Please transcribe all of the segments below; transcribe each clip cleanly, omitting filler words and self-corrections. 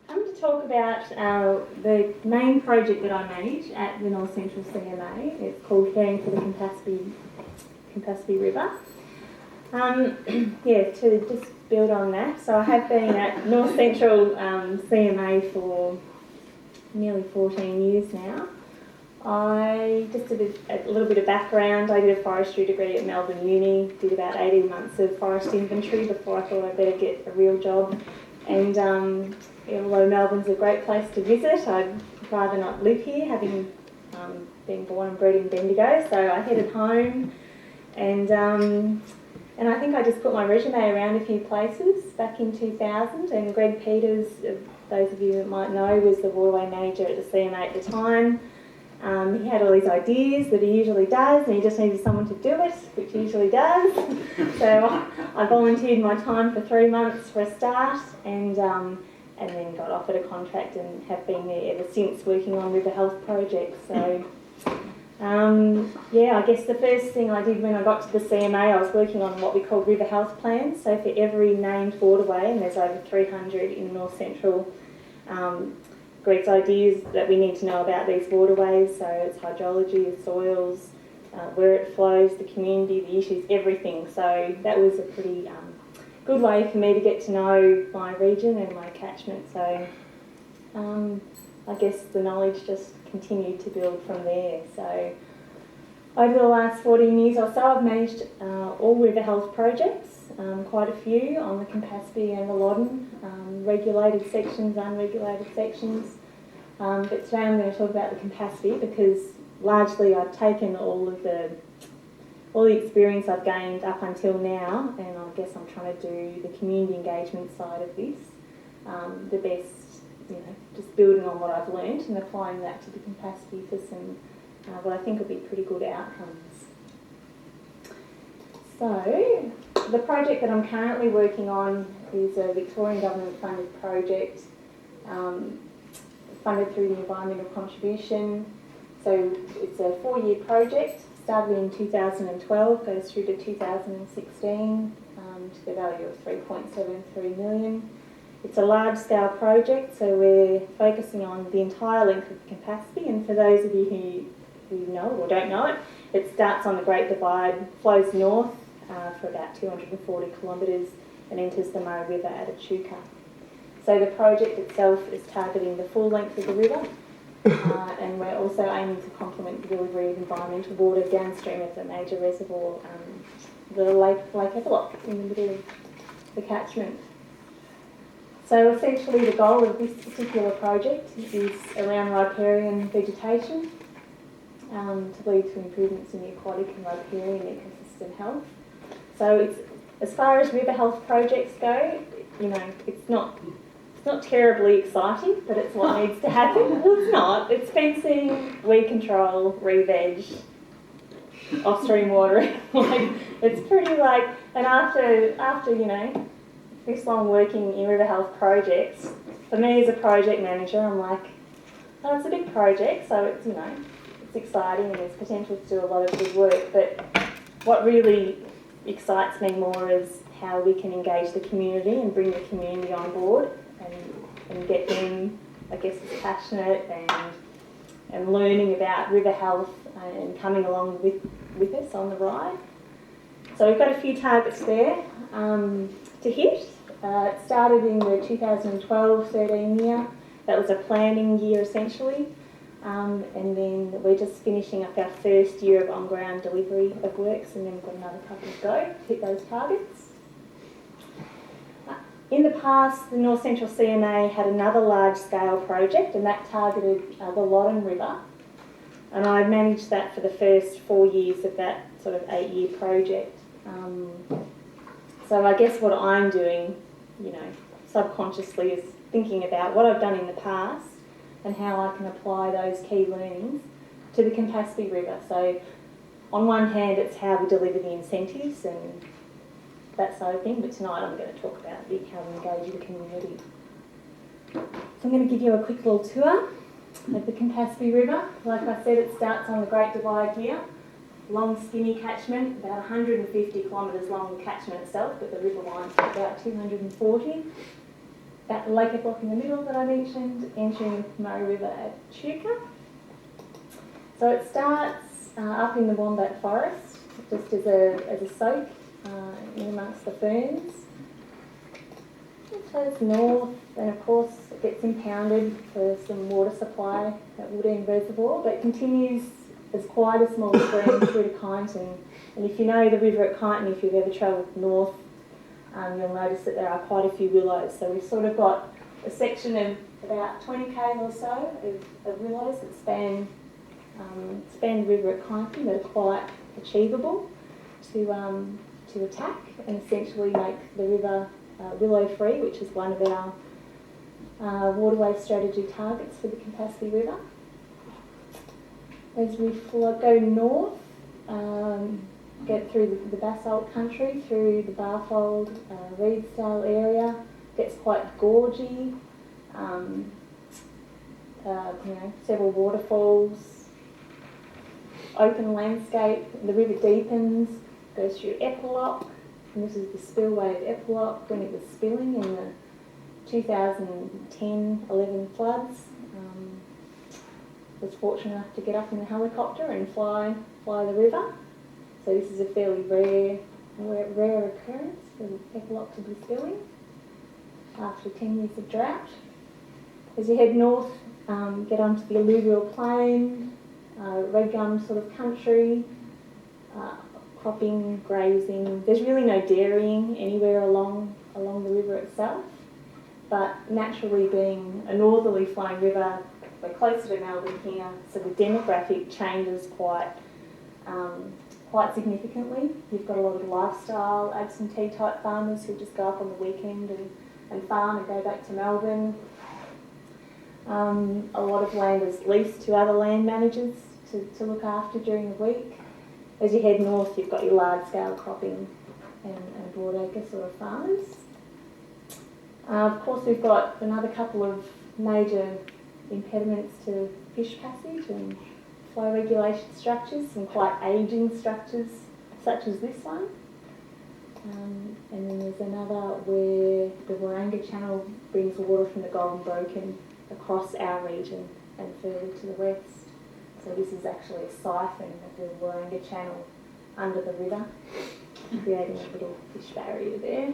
I'm to talk about the main project that I manage at the North Central CMA. It's called Caring for the Campaspe River. To just build on that, so I have been at North Central CMA for nearly 14 years now. I just did a little bit of background. I did a forestry degree at Melbourne Uni, did about 18 months of forest inventory before I thought I'd better get a real job. And although Melbourne's a great place to visit, I'd rather not live here, having been born and bred in Bendigo. So I headed home, and I think I just put my resume around a few places back in 2000. And Greg Peters, those of you that might know, was the waterway manager at the CMA at the time. He had all these ideas that he usually does, and he just needed someone to do it, which he usually does. So I volunteered my time for 3 months for a start, and then got offered a contract and have been there ever since, working on river health projects. So I guess the first thing I did when I got to the CMA, I was working on what we call river health plans. So for every named waterway, and there's over 300 in North Central, Greg's ideas that we need to know about these waterways, so it's hydrology, the soils, where it flows, the community, the issues, everything. So that was a pretty good way for me to get to know my region and my catchment. So I guess the knowledge just continued to build from there. So over the last 14 years or so, I've managed all river health projects, quite a few on the Campaspe and the Loddon, regulated sections, unregulated sections. But today I'm going to talk about the Campaspe because largely I've taken all the experience I've gained up until now, and I guess I'm trying to do the community engagement side of this the best, just building on what I've learnt and applying that to the Campaspe for some what I think will be pretty good outcomes. So the project that I'm currently working on is a Victorian government funded project, funded through the environmental contribution. So it's a 4-year project, started in 2012, goes through to 2016 to the value of 3.73 million. It's a large scale project, so we're focusing on the entire length of the Campaspe, and for those of you who know or don't know it, it starts on the Great Divide, flows north for about 240 kilometres and enters the Murray River at Echuca. So the project itself is targeting the full length of the river, and we're also aiming to complement the delivery of environmental water downstream of the major reservoir, the Lake Everlock in the middle of the catchment. So essentially the goal of this particular project is around riparian vegetation to lead to improvements in the aquatic and riparian ecosystem health. So it's, as far as river health projects go, it's not terribly exciting, but it's what needs to happen. Well, it's not. It's fencing, weed control, re-veg, off-stream watering. It's pretty and after this long working in river health projects, for me as a project manager, I'm like, oh, it's a big project, so it's it's exciting and there's potential to do a lot of good work. But what really excites me more is how we can engage the community and bring the community on board and get them, I guess, as passionate and learning about river health and coming along with us on the ride. So we've got a few targets there to hit. It started in the 2012-13 year. That was a planning year essentially. And then we're just finishing up our first year of on-ground delivery of works, and then we've got another couple to go to hit those targets. In the past, the North Central CMA had another large-scale project, and that targeted the Loddon River. And I managed that for the first 4 years of that sort of 8-year project. So I guess what I'm doing, subconsciously is thinking about what I've done in the past and how I can apply those key learnings to the Campaspe River. So on one hand, it's how we deliver the incentives and that side of thing, but tonight I'm going to talk about how we engage the community. So I'm going to give you a quick little tour of the Campaspe River. Like I said, it starts on the Great Divide here. Long skinny catchment, about 150 kilometres long catchment itself, but the river winds to about 240. that lake block in the middle that I mentioned, entering the Murray River at Chuka. So it starts up in the Wombat Forest, just as a soak in amongst the ferns. It flows north, and of course it gets impounded for some water supply at Woodend Reservoir, but continues as quite a small stream through to Kyneton. And if you know the river at Kyneton, if you've ever travelled north, you'll notice that there are quite a few willows. So we've sort of got a section of about 20 k's or so of willows that span the river at Kyneton that are quite achievable to attack and essentially make the river willow free, which is one of our waterway strategy targets for the Campaspe River. As we go north, get through the basalt country, through the Barfold, Reedsdale area, gets quite gorgy, several waterfalls, open landscape, the river deepens, goes through Epilock, and this is the spillway of Epilock when it was spilling in the 2010-11 floods. Was fortunate enough to get up in a helicopter and fly the river. So this is a fairly rare occurrence for the Epilock to be spilling after 10 years of drought. As you head north, get onto the alluvial plain, red gum sort of country, cropping, grazing. There's really no dairying anywhere along the river itself, but naturally being a northerly flowing river, we're closer to Melbourne here, so the demographic changes quite significantly. You've got a lot of lifestyle absentee type farmers who just go up on the weekend and farm and go back to Melbourne. A lot of land is leased to other land managers to look after during the week. As you head north, you've got your large scale cropping and broadacre sort of farmers. Of course, we've got another couple of major impediments to fish passage and flow regulation structures, some quite ageing structures such as this one. And then there's another where the Waranga Channel brings water from the Golden Broken across our region and further to the west. So this is actually a siphon of the Waranga Channel under the river, creating a little fish barrier there.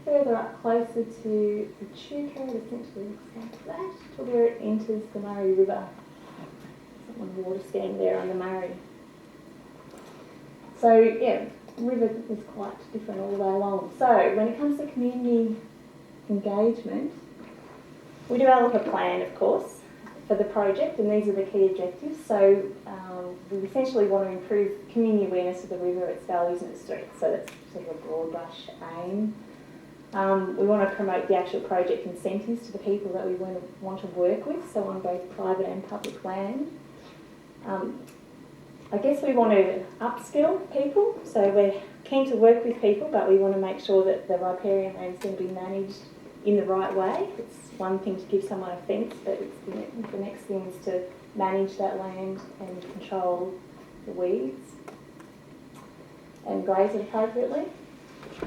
Further up closer to the Chuka, it essentially looks like that, to where it enters the Murray River. Someone water skiing there on the Murray. So yeah, the river is quite different all the way along. So when it comes to community engagement, we develop a plan, of course, for the project, and these are the key objectives. So we essentially want to improve community awareness of the river, its values and its strengths. So that's sort of a broad brush aim. We want to promote the actual project incentives to the people that we want to work with, so on both private and public land. I guess we want to upskill people, so we're keen to work with people, but we want to make sure that the riparian land is going to be managed in the right way. It's one thing to give someone a fence, but it's the next thing is to manage that land and control the weeds and graze it appropriately.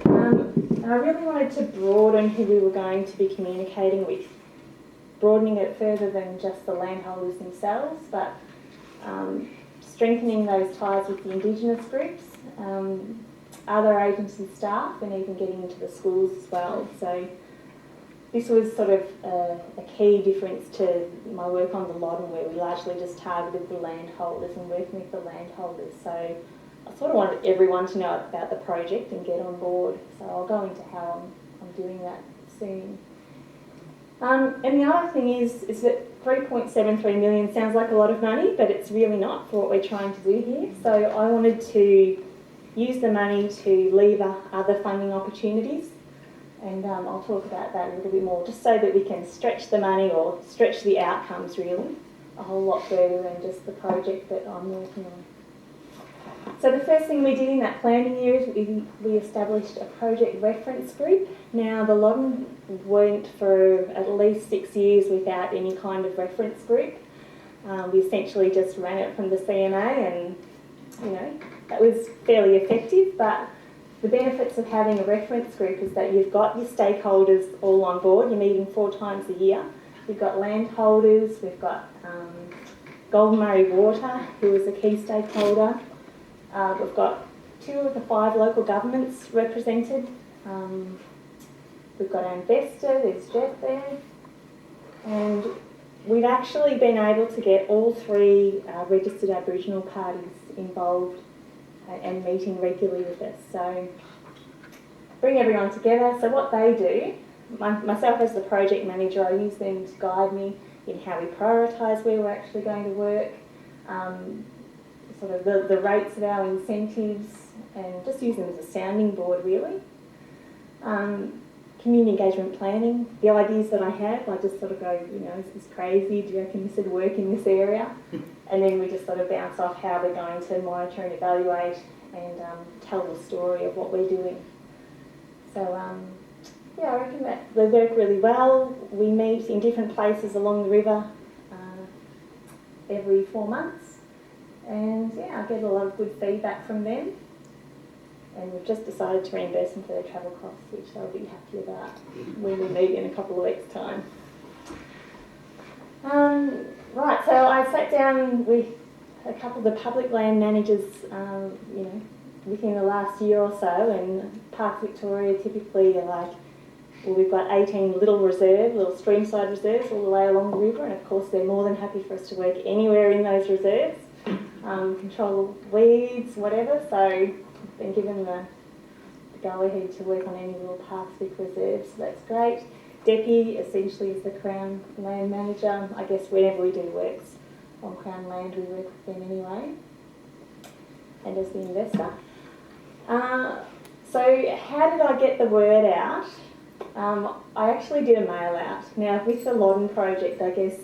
And I really wanted to broaden who we were going to be communicating with, broadening it further than just the landholders themselves, but strengthening those ties with the Indigenous groups, other agency staff, and even getting into the schools as well. So this was sort of a key difference to my work on the Loddon, where we largely just targeted the landholders and working with the landholders. So I sort of wanted everyone to know about the project and get on board. So I'll go into how I'm doing that soon. And the other thing is that 3.73 million sounds like a lot of money, but it's really not for what we're trying to do here. So I wanted to use the money to lever other funding opportunities, and I'll talk about that a little bit more, just so that we can stretch the money or stretch the outcomes really a whole lot further than just the project that I'm working on. So the first thing we did in that planning year is we established a project reference group. Now the Loddon went for at least 6 years without any kind of reference group. We essentially just ran it from the CMA, and that was fairly effective, but The benefits of having a reference group is that you've got your stakeholders all on board. You're meeting 4 times a year. We've got landholders, we've got Golden Murray Water, who is a key stakeholder. We've got 2 of the 5 local governments represented. We've got our investor, there's Jeff there. And we've actually been able to get all 3 registered Aboriginal parties involved and meeting regularly with us. So bring everyone together. So what they do, myself as the project manager, I use them to guide me in how we prioritise where we're actually going to work, sort of the rates of our incentives, and just use them as a sounding board really. Community engagement planning, the ideas that I have, I just sort of go, you know, is this crazy? Do you reckon this would work in this area? And then we just sort of bounce off how we're going to monitor and evaluate and tell the story of what we're doing. So yeah, I reckon that they work really well. We meet in different places along the river every 4 months, and yeah, I get a lot of good feedback from them. And we've just decided to reimburse them for their travel costs, which they'll be happy about when we meet in a couple of weeks' time. Right, so I sat down with a couple of the public land managers, you know, within the last year or so, and Park Victoria typically are like, well, we've got 18 little streamside reserves all the way along the river, and of course they're more than happy for us to work anywhere in those reserves, control weeds, whatever, so been given the go-ahead to work on any little Parks Vic reserves, so that's great. Deppy essentially is the Crown land manager. I guess whenever we do works on Crown land, we work with them anyway, and as the investor. So how did I get the word out? I actually did a mail out. Now with the Loddon project, I guess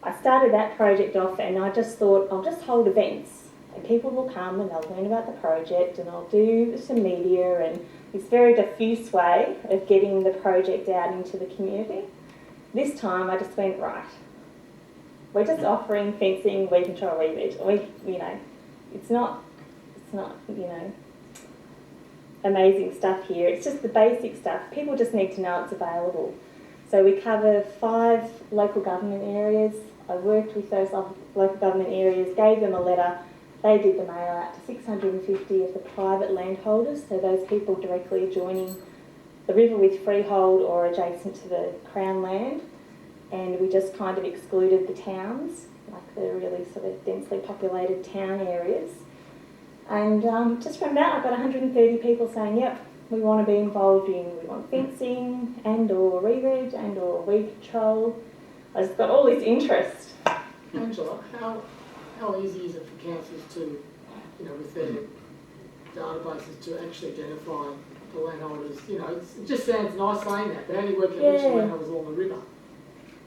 I started that project off and I just thought I'll just hold events. And people will come and they'll learn about the project, and I'll do some media and this very diffuse way of getting the project out into the community. This time I just went, right, we're just offering fencing, weed control, reed. You know, it's not, you know, amazing stuff here. It's just the basic stuff. People just need to know it's available. So we cover 5 local government areas. I worked with those local government areas, gave them a letter. They did the mail out to 650 of the private landholders, so those people directly adjoining the river with freehold or adjacent to the Crown land, and we just kind of excluded the towns, like the really sort of densely populated town areas. And just from that, I've got 130 people saying, yep, we want to be involved in, we want fencing and or re-reg and or weed control. I just got all this interest. Angela, how easy is it for councils to, you know, with their databases to actually identify the landholders? You know, it just sounds nice saying that, but how do you work out which landholders along the river?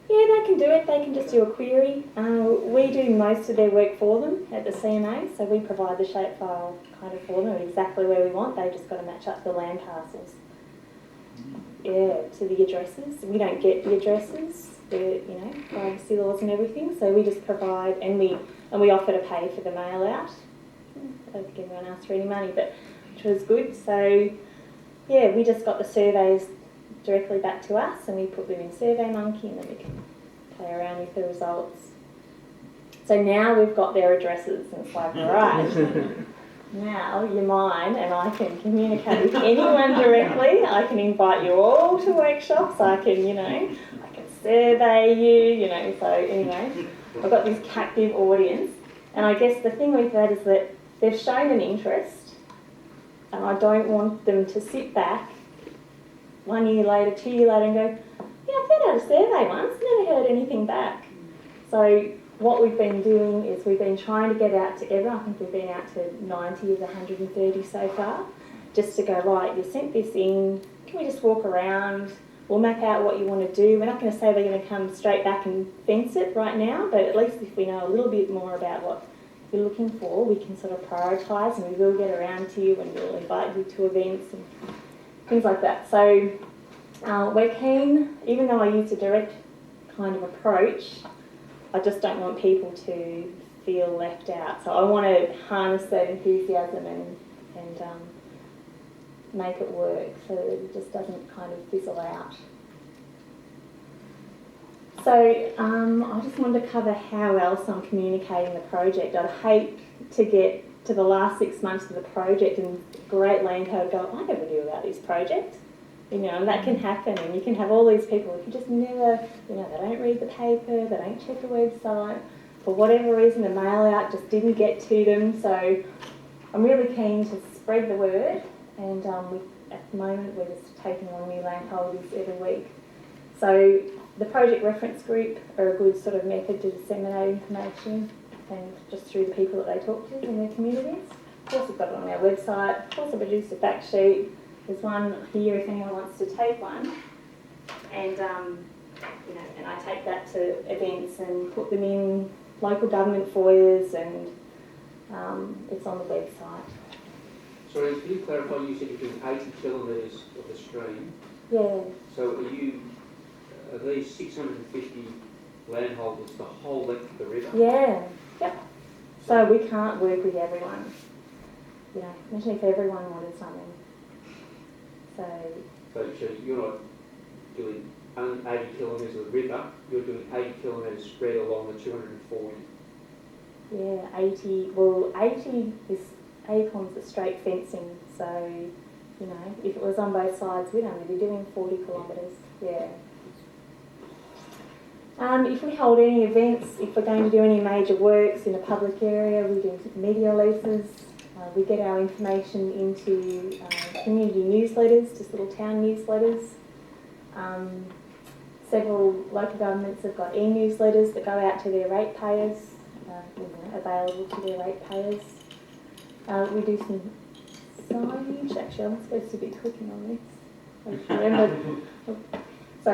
Yeah, they can do it. They can just do a query. We do most of their work for them at the CMA, so we provide the shapefile kind of for them exactly where we want. They've just got to match up the land parcels. Yeah, to the addresses. We don't get the addresses, you know, privacy laws and everything, so we just provide, and we offer to pay for the mail out. I don't think anyone asked for any money, but which was good. So yeah, we just got the surveys directly back to us, and we put them in SurveyMonkey, and then we can play around with the results. So now we've got their addresses, and it's like, right, now you're mine, and I can communicate with anyone directly. I can invite you all to workshops. I can, you know, I can survey you, you know. So anyway, I've got this captive audience, and I guess the thing with that is that they've shown an interest, and I don't want them to sit back 1 year later, 2 years later and go, yeah, I filled out a survey once, never heard anything back. So what we've been doing is we've been trying to get out to everyone. I think we've been out to 90 of the 130 so far, just to go, right, you sent this in, can we just walk around, we'll map out what you want to do. We're not going to say we're going to come straight back and fence it right now, but at least if we know a little bit more about what you're looking for, we can sort of prioritise, and we will get around to you and we'll invite you to events and things like that. So we're keen, even though I use a direct kind of approach, I just don't want people to feel left out. So I want to harness that enthusiasm and make it work so that it just doesn't kind of fizzle out. So I just wanted to cover how else I'm communicating the project. I'd hate to get to the last 6 months of the project and great landholder go, I never knew about this project. And that can happen, and you can have all these people who just never, they don't read the paper, they don't check the website, for whatever reason the mail out just didn't get to them. So I'm really keen to spread the word, and at the moment we're just taking on new landholders every week. So the project reference group are a good sort of method to disseminate information, and just through the people that they talk to in their communities. Of course, we've got it on our website. Of course, I produced a fact sheet. There's one here if anyone wants to take one, and and I take that to events and put them in local government foyers, and it's on the website. Sorry, can you clarify? You said you're doing 80 kilometres of the stream. Yeah. So are these 650 landholders the whole length of the river? Yeah. Yep. So we can't work with everyone. Imagine if everyone wanted something. So you're not doing 80 kilometres of the river, you're doing 80 kilometres spread along the 240. Yeah, 80. Well, 80 is acorns of straight fencing. So, if it was on both sides, we'd only be doing 40 kilometres. Yeah. If we hold any events, if we're going to do any major works in a public area, we do media releases. We get our information into community newsletters, just little town newsletters. Several local governments have got e-newsletters that go out to their ratepayers, available to their ratepayers. We do some signage. Actually, I'm supposed to be talking on this. I just remembered. So,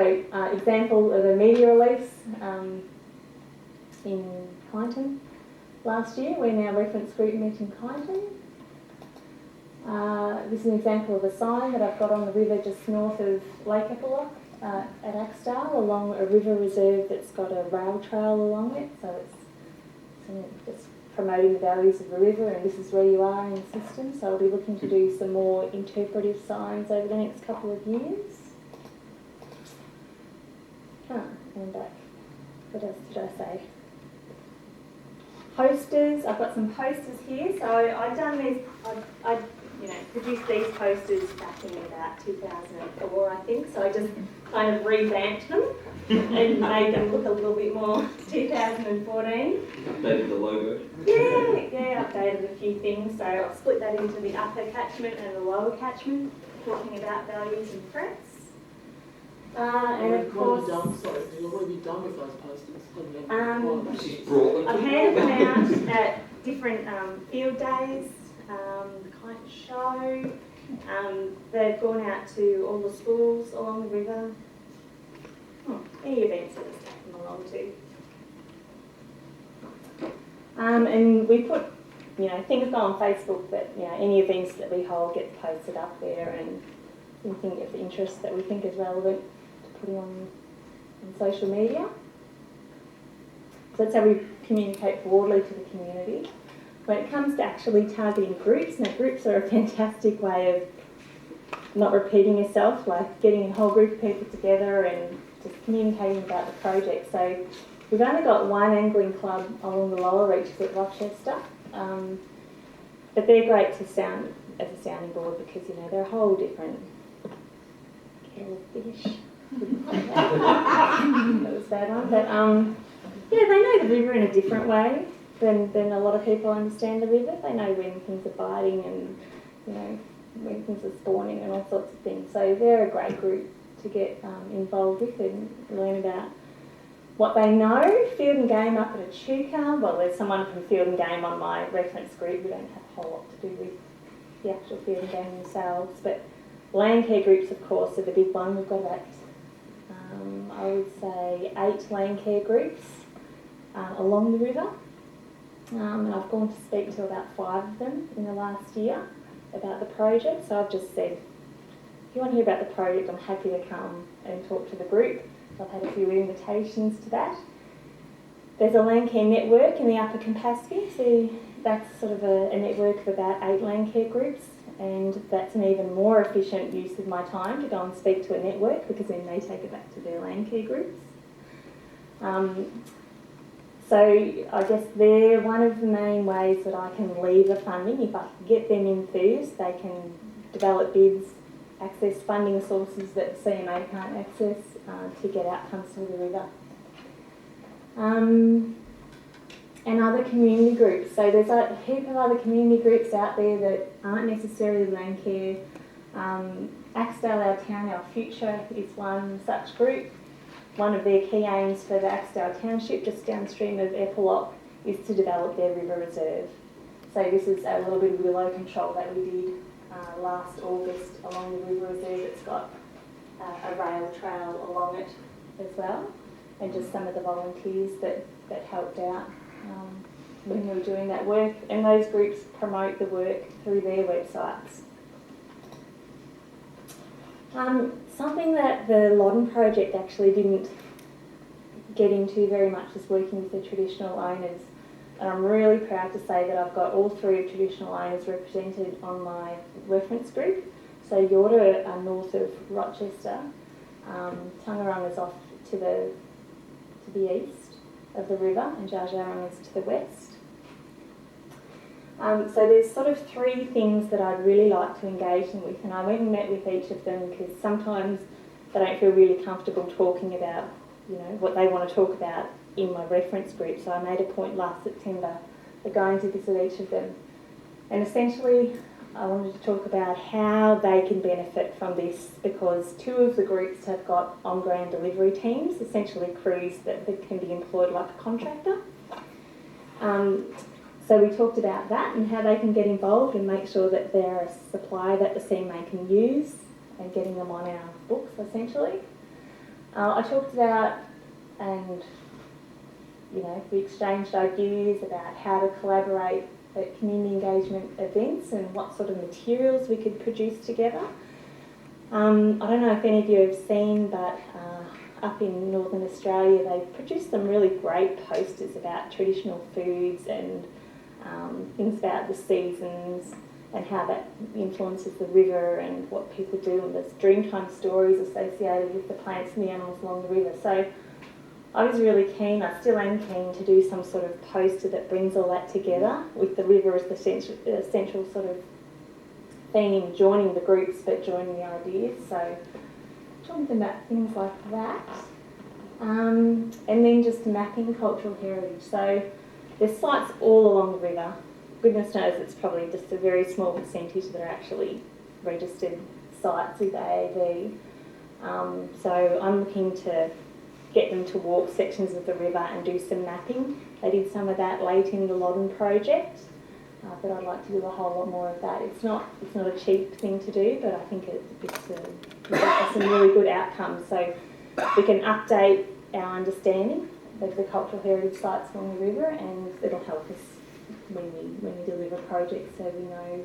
example of a media release in Kyneton last year, when our reference group met in Kyneton. This is an example of a sign that I've got on the river just north of Lake Eppalock at Axdale, along a river reserve that's got a rail trail along it. So it's just promoting the values of the river, and this is where you are in the system. So I'll be looking to do some more interpretive signs over the next couple of years. And back. What else did I say? Posters. I've got some posters here. So I've done these. I produced these posters back in about 2004, I think. So I just kind of revamped them and made them look a little bit more 2014. Updated the logo. Yeah, updated a few things. So I've split that into the upper catchment and the lower catchment, talking about values and threats. And of course, you'll already be done with those posters. I've handed them out at different field days, the Kyneton show. They've gone out to all the schools along the river. Any events that it's taken them along to. And we put, things go on Facebook that, any events that we hold gets posted up there, and anything of interest that we think is relevant to putting on social media. So that's how we communicate broadly to the community. When it comes to actually targeting groups, now groups are a fantastic way of not repeating yourself, like getting a whole group of people together and just communicating about the project. So we've only got one angling club along the lower reaches at Rochester, but they're great to sound as a sounding board because, they're a whole different kettle of fish. That was a bad one. But they know the river in a different way than a lot of people understand the river. They know when things are biting and, when things are spawning and all sorts of things. So they're a great group to get involved with and learn about what they know. Field and game up at Echuca. Well, there's someone from Field and Game on my reference group. We don't have a whole lot to do with the actual field and game themselves. But land care groups, of course, are the big one. We've got about, I would say, 8 land care groups along the river. And I've gone to speak to about 5 of them in the last year about the project. So I've just said, if you want to hear about the project, I'm happy to come and talk to the group. I've had a few invitations to that. There's a land care network in the Upper Campaspe, so that's sort of a network of about 8 land care groups and that's an even more efficient use of my time to go and speak to a network, because then they take it back to their land care groups. So I guess they're one of the main ways that I can lever funding. If I can get them enthused, they can develop bids, access funding sources that the CMA can't access to get outcomes for the river. And other community groups. So there's a heap of other community groups out there that aren't necessarily land care. Axedale, Our Town, Our Future is one such group. One of their key aims for the Axedale Township, just downstream of Epilop, is to develop their river reserve. So this is a little bit of willow control that we did last August along the river reserve. It's got a rail trail along it as well, and just some of the volunteers that helped out when we were doing that work. And those groups promote the work through their websites. Something that the Loddon project actually didn't get into very much is working with the traditional owners. And I'm really proud to say that I've got all three of traditional owners represented on my reference group. So Yorta are north of Rochester, Tangarang is off to the east of the river, and Jarjarang is to the west. So there's sort of three things that I'd really like to engage them with, and I went and met with each of them because sometimes they don't feel really comfortable talking about, you know, what they want to talk about in my reference group. So I made a point last September of going to visit each of them, and essentially I wanted to talk about how they can benefit from this, because two of the groups have got on-ground delivery teams, essentially crews that can be employed like a contractor. So we talked about that and how they can get involved and make sure that they're a supplier that the CMA can use, and getting them on our books essentially. I talked about, and you know, we exchanged ideas about how to collaborate at community engagement events and what sort of materials we could produce together. I don't know if any of you have seen, but up in Northern Australia they've produced some really great posters about traditional foods and things about the seasons and how that influences the river and what people do, and there's Dreamtime stories associated with the plants and the animals along the river. So I was really keen, I still am keen, to do some sort of poster that brings all that together, with the river as the central sort of theme, joining the groups but joining the ideas. So talking about things like that. And then just mapping cultural heritage. So there's sites all along the river. Goodness knows it's probably just a very small percentage that are actually registered sites with AAV. So I'm looking to get them to walk sections of the river and do some mapping. They did some of that late in the Loddon project, but I'd like to do a whole lot more of that. It's not a cheap thing to do, but I think it's some really good outcomes. So we can update our understanding of the cultural heritage sites along the river, and it'll help us when we deliver projects, so we know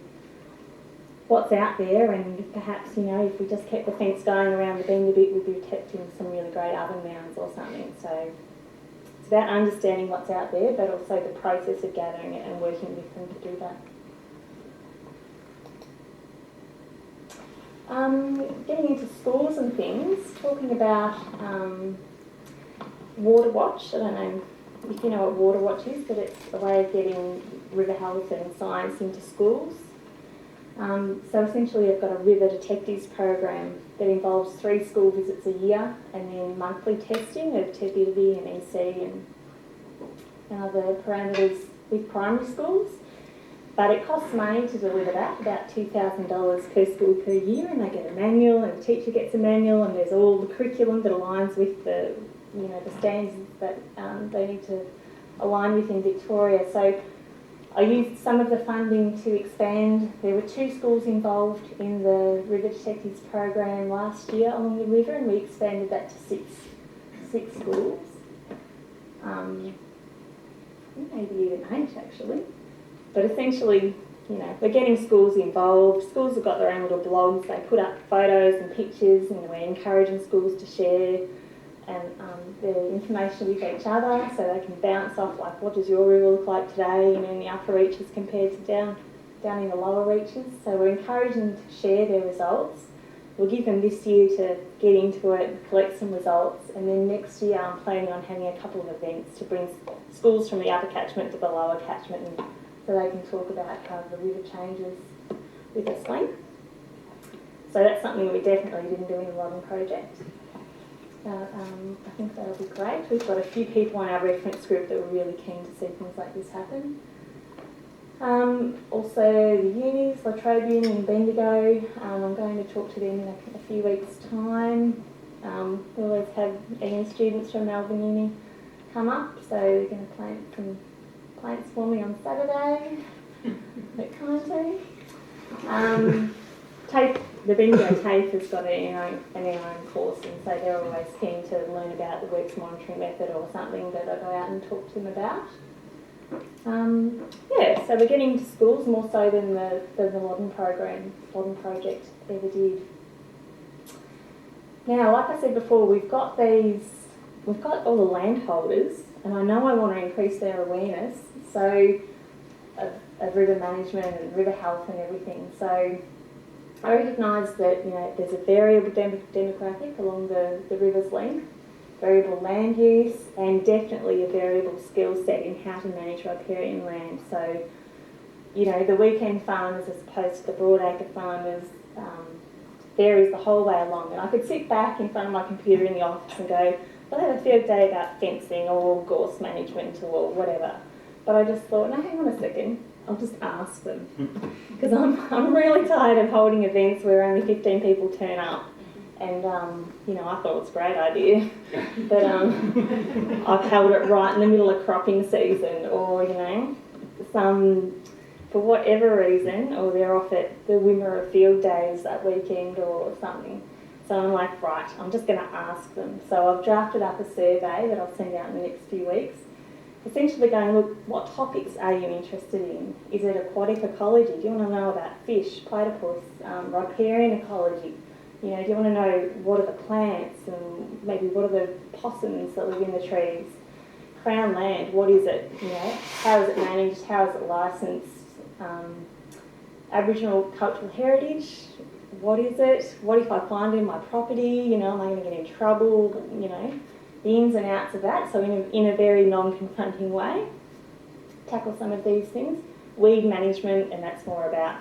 what's out there, and perhaps, you know, if we just kept the fence going around the bend a bit, we'd be protecting some really great oven mounds or something. So it's about understanding what's out there, but also the process of gathering it and working with them to do that. Getting into schools and things, talking about Water Watch. I don't know if you know what Water Watch is, but it's a way of getting river health and science into schools. So essentially I've got a river detectives program that involves 3 school visits a year, and then monthly testing of turbidity and EC and other parameters with primary schools. But it costs money to deliver that, about $2,000 per school per year, and they get a manual, and the teacher gets a manual, and there's all the curriculum that aligns with the, you know, the standards that they need to align with in Victoria. So I used some of the funding to expand. There were 2 schools involved in the River Detectives program last year along the river, and we expanded that to six schools. Maybe even 8 actually. But essentially, you know, we're getting schools involved. Schools have got their own little blogs. They put up photos and pictures, and we're encouraging schools to share and the information with each other, so they can bounce off, like, what does your river look like today, you know, in the upper reaches compared to down in the lower reaches. So we're encouraging them to share their results. We'll give them this year to get into it, collect some results, and then next year I'm planning on having a couple of events to bring schools from the upper catchment to the lower catchment, and so they can talk about how the river changes with a sling. So that's something we definitely didn't do in the Loddon project. I think that'll be great. We've got a few people in our reference group that were really keen to see things like this happen. Also the unis, La Trobian and Bendigo, I'm going to talk to them in a few weeks' time. We always have any students from Melbourne Uni come up, so we're going to plant some plants for me on Saturday. At Kindly. The Bendigo TAFE has got an own course, and so they're always keen to learn about the works monitoring method or something that I go out and talk to them about. So we're getting to schools more so than the Loddon project ever did. Now, like I said before, we've got all the landholders, and I know I want to increase their awareness of river management and river health and everything. So I recognise that there's a variable demographic along the river's length, variable land use, and definitely a variable skill set in how to manage riparian land. So, the weekend farmers as opposed to the broadacre farmers varies the whole way along. And I could sit back in front of my computer in the office and go, well, I have a field day about fencing or gorse management or whatever. But I just thought, no, hang on a second, I'll just ask them. Because I'm really tired of holding events where only 15 people turn up. And, I thought it was a great idea. But I've held it right in the middle of cropping season or, for whatever reason, or they're off at the Wimmera field days that weekend or something. So I'm like, right, I'm just going to ask them. So I've drafted up a survey that I'll send out in the next few weeks. Essentially going, look, what topics are you interested in? Is it aquatic ecology? Do you want to know about fish, platypus, riparian ecology? Do you want to know what are the plants and maybe what are the possums that live in the trees? Crown land, what is it? How is it managed? How is it licensed? Aboriginal cultural heritage, what is it? What if I find it in my property? Am I going to get in trouble? The ins and outs of that. So in a very non-confronting way, tackle some of these things. Weed management, and that's more about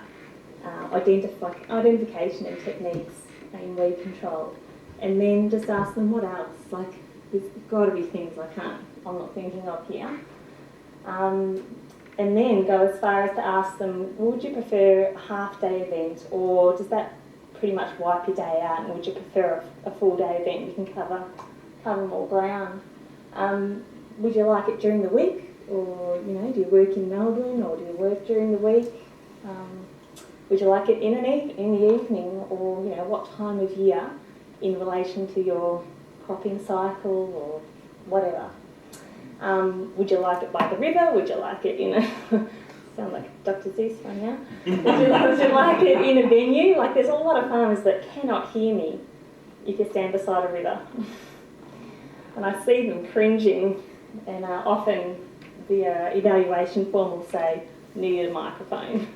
identification and techniques in weed control. And then just ask them what else. Like, there's got to be things I'm not thinking of here. And then go as far as to ask them, would you prefer a half-day event, or does that pretty much wipe your day out, and would you prefer a full-day event? You can cover more ground. Would you like it during the week, or do you work in Melbourne, or do you work during the week? Would you like it in the evening, or what time of year in relation to your cropping cycle or whatever? Would you like it by the river? Would you like it in a sound like Dr. Zeus one now? Would you like it in a venue? Like, there's a lot of farmers that cannot hear me if you stand beside a river. And I see them cringing, and often the evaluation form will say, need a microphone.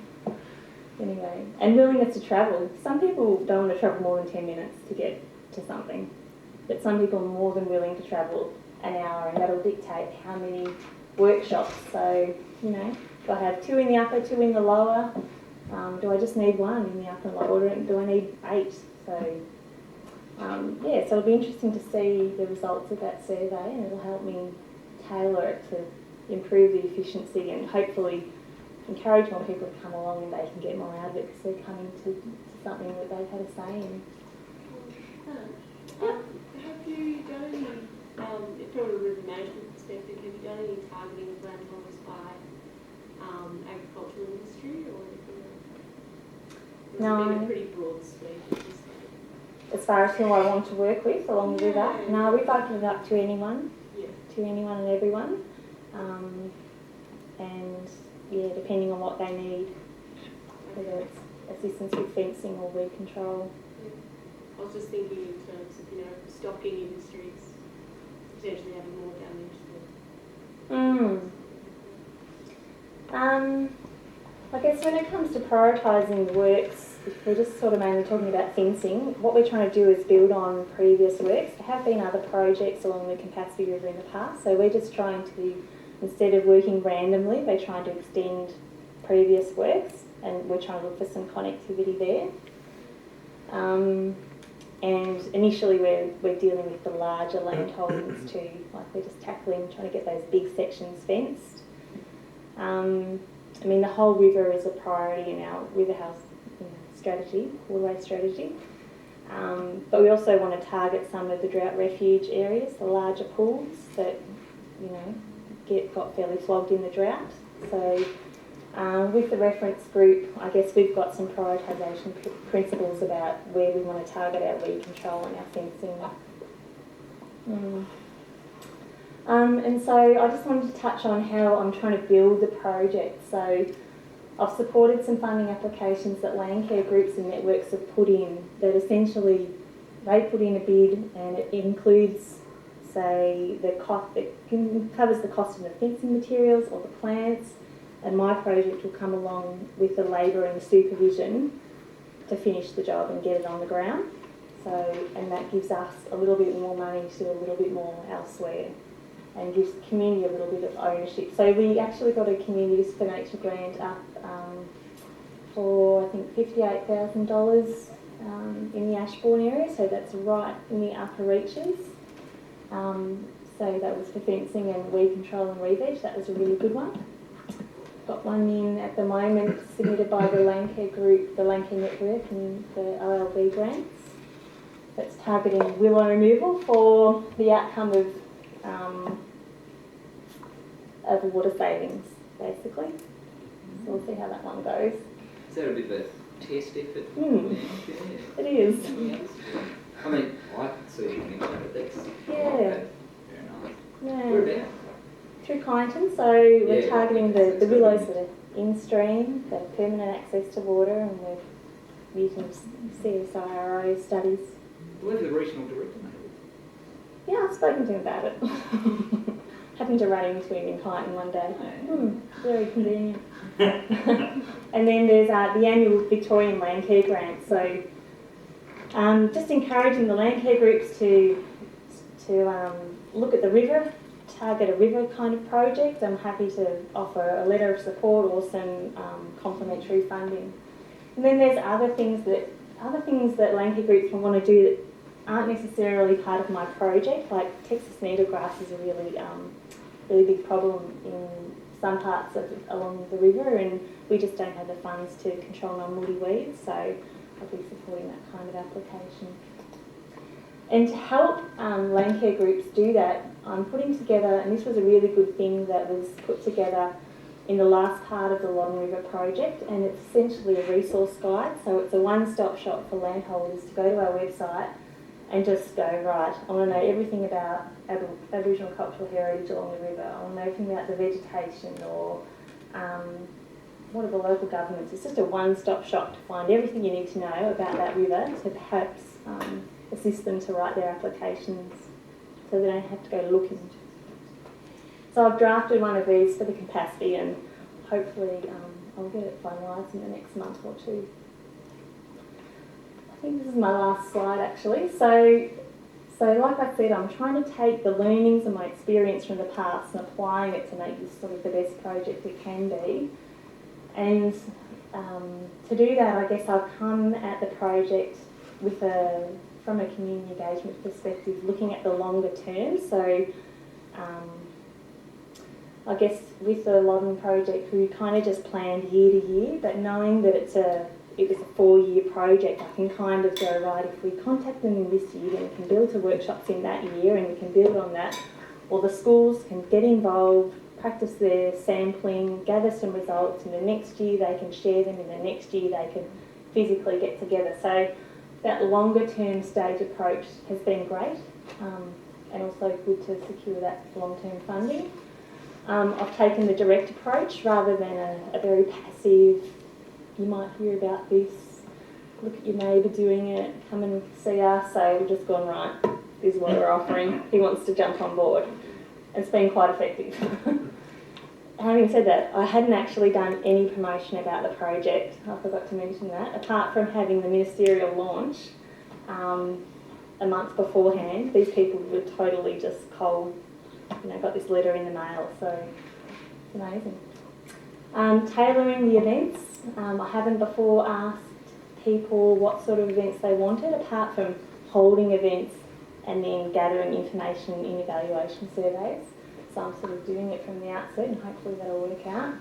Anyway, and willingness to travel. Some people don't want to travel more than 10 minutes to get to something, but some people are more than willing to travel an hour, and that'll dictate how many workshops. So, do I have 2 in the upper, 2 in the lower? Do I just need 1 in the upper and lower, or do I need 8? So, so it'll be interesting to see the results of that survey, and it'll help me tailor it to improve the efficiency and hopefully encourage more people to come along, and they can get more out of it because they're coming to something that they've had a say in. Have you done any, from a river management perspective, have you done any targeting of landholders by agricultural industry, or has No. it been a pretty broad sweep? As far as who I want to work with along the river, Yeah. no, we've opened it up to anyone. Yeah. To anyone and everyone, and depending on what they need, whether it's assistance with fencing or weed control. I was just thinking in terms of stocking industries potentially having more damage than. I guess when it comes to prioritising the works, if we're just sort of mainly talking about fencing, what we're trying to do is build on previous works. There have been other projects along the Campaspe River in the past, so we're just trying to, instead of working randomly, we're trying to extend previous works, and we're trying to look for some connectivity there. And initially we're dealing with the larger land holdings too, like we're just tackling, trying to get those big sections fenced. I mean, the whole river is a priority in our river house strategy, waterway strategy. But we also want to target some of the drought refuge areas, the larger pools that, you know, got fairly flogged in the drought. So with the reference group, I guess we've got some prioritisation principles about where we want to target our weed control and our fencing. And so I just wanted to touch on how I'm trying to build the project. So I've supported some funding applications that land care groups and networks have put in, that essentially they put in a bid and it includes, say, the cost, it covers the cost of the fencing materials or the plants, and my project will come along with the labour and the supervision to finish the job and get it on the ground. So, and that gives us a little bit more money to do a little bit more elsewhere, and gives the community a little bit of ownership. So we actually got a Communities for Nature grant up for I think $58,000 in the Ashbourne area, so that's right in the upper reaches. So that was for fencing and weed control and re-veg. That was a really good one. Got one in at the moment submitted by the land care group, the land care network, and the OLB grants. That's targeting willow removal for the outcome of water savings, basically. So we'll see how that one goes. Is that a bit of a test effort? It is. I mean, I sort of think about it. That's Yeah. very nice. Yeah. Whereabouts? Through Kyneton, so we're Yeah, targeting that's the willows good. that are in stream, the permanent access to water, and we're using CSIRO studies. Where's the regional director, mate? Yeah, I've spoken to him about it. Happened to run into him in Kyneton one day. Very convenient. And then there's the annual Victorian Land Care Grant. So just encouraging the land care groups to look at the river, target a river kind of project. I'm happy to offer a letter of support or some complementary funding. And then there's other things that land care groups will want to do that aren't necessarily part of my project, like Texas needlegrass is a really big problem in some parts along the river, and we just don't have the funds to control non-woody weeds, so I'll be supporting that kind of application. And to help land care groups do that, I'm putting together, and this was a really good thing that was put together in the last part of the Loddon River project, and it's essentially a resource guide, so it's a one-stop shop for landholders to go to our website and just go, right, I want to know everything about Aboriginal cultural heritage along the river, I want to know everything about the vegetation, or what are the local governments. It's just a one-stop shop to find everything you need to know about that river to perhaps assist them to write their applications so they don't have to go looking. So I've drafted one of these for the Campaspe, and hopefully I'll get it finalised in the next month or two. I think this is my last slide actually. So like I said, I'm trying to take the learnings and my experience from the past and applying it to make this sort of the best project it can be. And to do that, I guess I've come at the project from a community engagement perspective, looking at the longer term. So I guess with the Loddon project, we kind of just planned year to year, but knowing that it was a 4-year project, I can kind of go, right, if we contact them in this year, then we can build to workshops in that year and we can build on that. Or the schools can get involved, practice their sampling, gather some results, and the next year they can share them, and the next year they can physically get together. So that longer term stage approach has been great, and also good to secure that long-term funding. I've taken the direct approach rather than a very passive, you might hear about this, look at your neighbour doing it, come and see us. So we've just gone, right, this is what we're offering, who wants to jump on board? It's been quite effective. having said that, I hadn't actually done any promotion about the project. I forgot to mention that. Apart from having the ministerial launch a month beforehand, these people were totally just cold. Got this letter in the mail, so it's amazing. Tailoring the events. I haven't before asked people what sort of events they wanted, apart from holding events and then gathering information in evaluation surveys. So I'm sort of doing it from the outset, and hopefully that'll work out.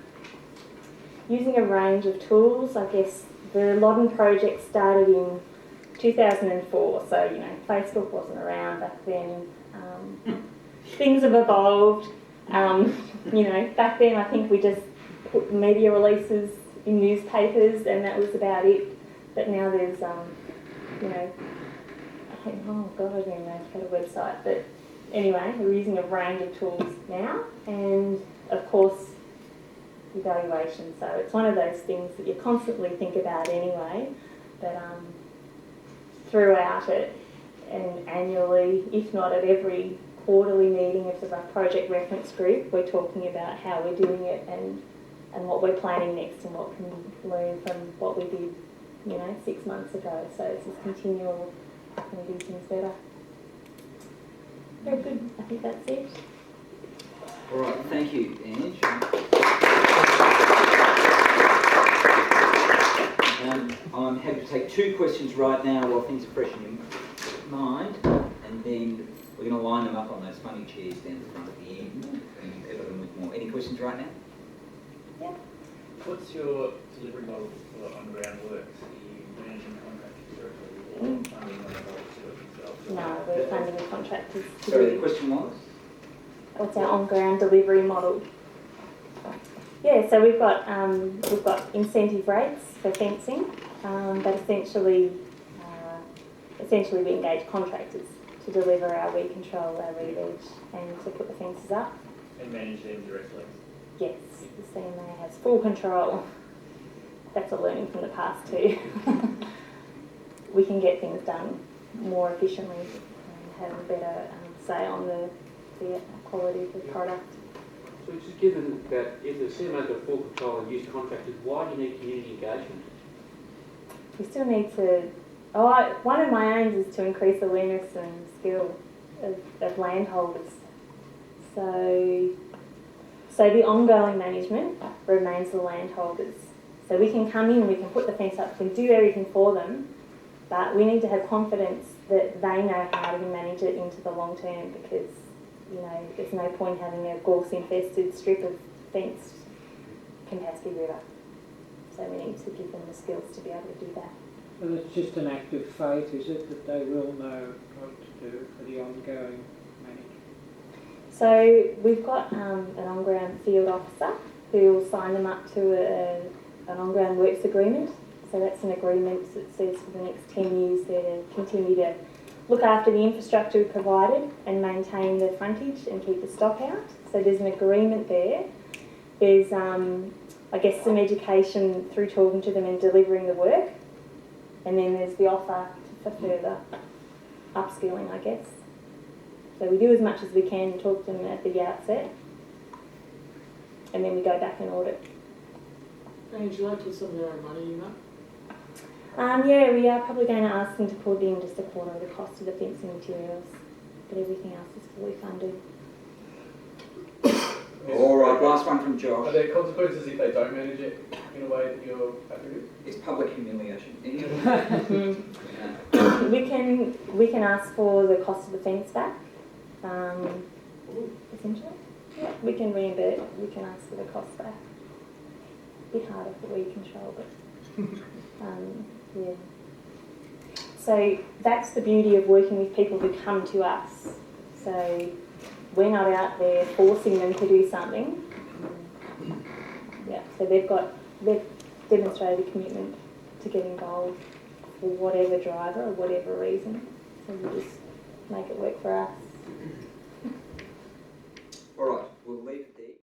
Using a range of tools. I guess the Loddon project started in 2004, so Facebook wasn't around back then. Things have evolved. Back then I think we just put media releases in newspapers and that was about it. But now there's, oh God, I don't even know if I had a website. But anyway, we're using a range of tools now, and of course, evaluation. So it's one of those things that you constantly think about anyway. But throughout it, and annually, if not at every quarterly meeting of the project reference group, we're talking about how we're doing it and what we're planning next and what can we learn from what we did 6 months ago. So it's this continual, how can we do things better? Very good. I think that's it. All right, thank you, Ange. I'm happy to take 2 questions right now while things are fresh in your mind, and then we're going to line them up on those funny chairs down the front at the end and pepper them with more. Any questions right now? Yeah. What's your delivery model for underground works? Are you managing contractors directly or funding them all to do it yourself? No, we're funding the contractors to Sorry, the do. question was? What's our on-ground delivery model? Yeah, so we've got incentive rates for fencing, but essentially we engage contractors to deliver our weed control, our re-veg, and to put the fences up. And manage them directly? Yes, the CMA has full control. That's a learning from the past too. We can get things done more efficiently and have a better say on the quality of the product. So just given that if the CMA's got full control and use contractors, why do you need community engagement? We still need to... one of my aims is to increase awareness and skill of landholders. So the ongoing management remains the landholders. So we can come in, we can put the fence up, we can do everything for them, but we need to have confidence that they know how to manage it into the long term, because there's no point having a gorse-infested strip of fenced Campaspe River. So we need to give them the skills to be able to do that. And it's just an act of faith, is it, that they will know what to do for the ongoing management? So we've got an on-ground field officer who will sign them up to an on-ground works agreement. So that's an agreement that says for the next 10 years they're to continue to look after the infrastructure we've provided and maintain the frontage and keep the stock out. So there's an agreement there. There's, I guess, some education through talking to them and delivering the work. And then there's the offer for further upskilling, I guess. So we do as much as we can and talk to them at the outset. And then we go back and audit. And would you like to put some of their own money in that? Yeah, we are probably going to ask them to put in just a quarter of the cost of the fencing materials, but everything else is fully funded. All right, last one from Are Josh. there consequences if they don't manage it in a way that you're happy with? It's public humiliation. We can ask for the cost of the fence back, essentially. Yeah, we can reimburse. We can ask for the cost back. A bit harder for weed control, but yeah. So that's the beauty of working with people who come to us. So we're not out there forcing them to do something. Yeah, so they've demonstrated a commitment to get involved for whatever driver or whatever reason. So we just make it work for us.